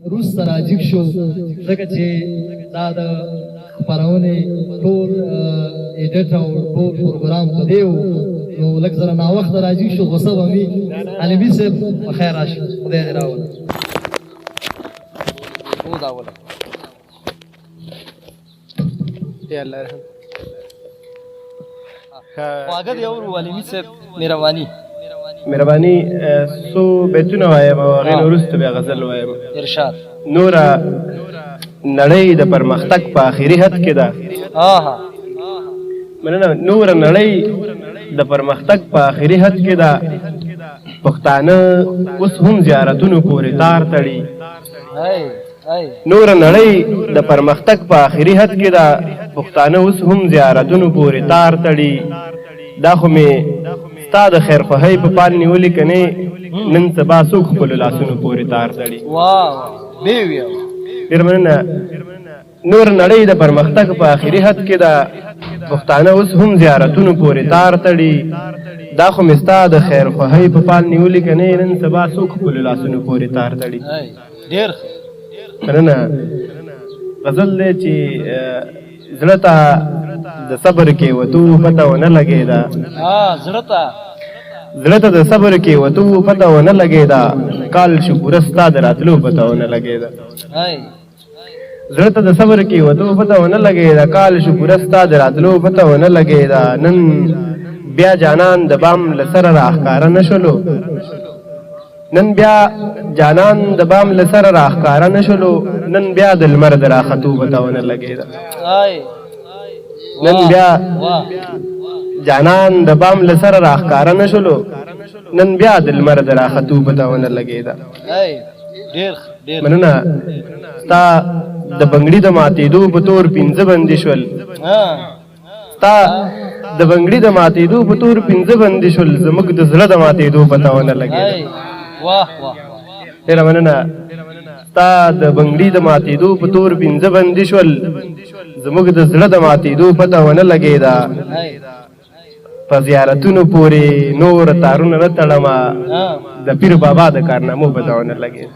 وروسته راجیب شو ځکه چې دا د خپرونې ټول ایډیټ او ټول پروګرام په دی و نو لږ زره ناوخته راجیب شو غوسه به مې حلیمي صاحب په خیر راشه خدای دې راوله خواږه دی اورو حلیمي صاحب مهرباني څو بیتونه وایم او هغې نه وروسته بیا غزل وایم ارشاد نوره نړۍ د پرمختګ په آخري حد کې ده مننه نوره نړۍ د پرمختګ په آخري حد کې ده پښتانه اوس هم زیارتونو پورې تار تړي نوره نړۍ د پرمختګ په آخري حد کې ده پښتانه اوس هم زیارتونو پورې تار تړي دا خو مې ستا د خیر خوښۍ په پال نیولې که نه نن سبا څوک خپلو لاسونو پورې تار تړي ډېر مننه نور نړۍ د پرمختګ په آخري حد کې ده پښتانه اوس هم زیارتونو پورې تار تړي دا خو مې ستا د خیر خوښۍ په پال نیولې که نه نن سبا څوک خپلو لاسونو پورې تار تړي ډېر مننه غزل دی چې زړه ته د صبر کې وتو پته ونه لګېده زړه ته د صبر کې وتو پته ونه لګېده کال شو پوره ستا د راتلو پته ونه لګېده زړه ته د صبر کې وتو پته ونه لګېده کال شو پوره ستا د راتلو پته ونه لګېده نن بیا جانان د بام له سره راښکاره نه شولو نن بیا جانان د بام له سره راښکاره نه شولو نن بیا د لمر د راختو پته ونه لګېده نن بیا جانان د بام له سره راښکاره نه شولو نن بیا د لمر د راختو پته ونه لګېده مننه ستا د بنګړي د ماتېدو په تور پنځه بندي شول ستا د بنګړي د ماتېدو په تور پنځه بندي شول زموږ د زړه د ماتېدو پته ونه لګېده ډېره مننه ستا د بنګړي د ماتېدو په تور پنځه بندي شول زموږ د زړه د ماتېدو پته ونه لګېده په زیارتونو پورې نور تارونه نه تړمه د پیر بابا د کارنامو پته ونه لګېده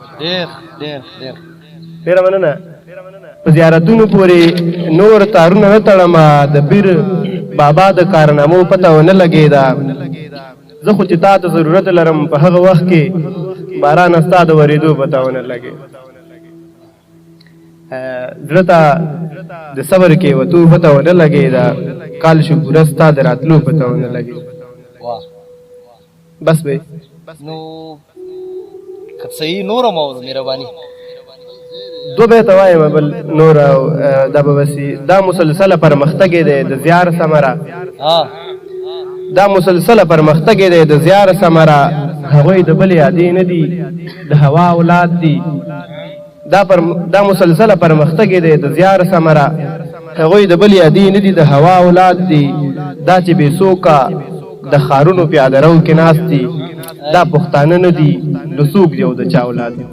ډېره مننه په زیارتونو پورې نور تارونه نه تړمه د پیر بابا د کارنامو پته ونه لګېده زه خو چې تا ته ضرورت لرم په هغه وخت کې باران ستا د ورېدو پته ونه لګېده زړه ته د صبر کې وتو پته ونه لګېده کال شو پوره ستا د راتلو پته ونه لګېده بس به نو که صحیح نوره موضوع مهرباني دو بیته وایم بل نور دا به بسي دا مسلسله پرمختګ دی د زیار ثمره دا مسلسله پرمختګ دی د زیار ثمره هغوی د بل یادې نه دي د هوا اولاد دي دا مسلسله پرمختګ دی د زیار ثمره هغوی د بل یادې نه دي د هوا اولاد دي دا چې بې څوکه د ښارونو پیاده رو کې ناست دي دا پښتانه نه دي نو څوک دی او د چا اولاد دي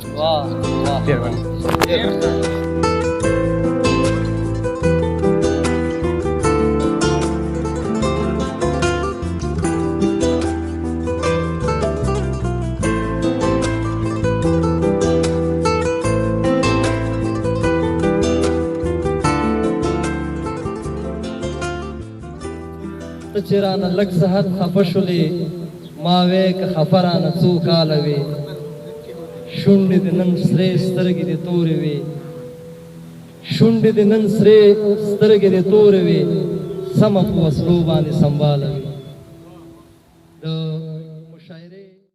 ته چې رانه لږ صحت خفه شولې ما وې که خفه رانه څو کاله وې شونډې د نن سرې سترګې دې تورې وې شونډې د نن سرې سترګې دې تورې وې سمه په وسلو باندې سنباله وې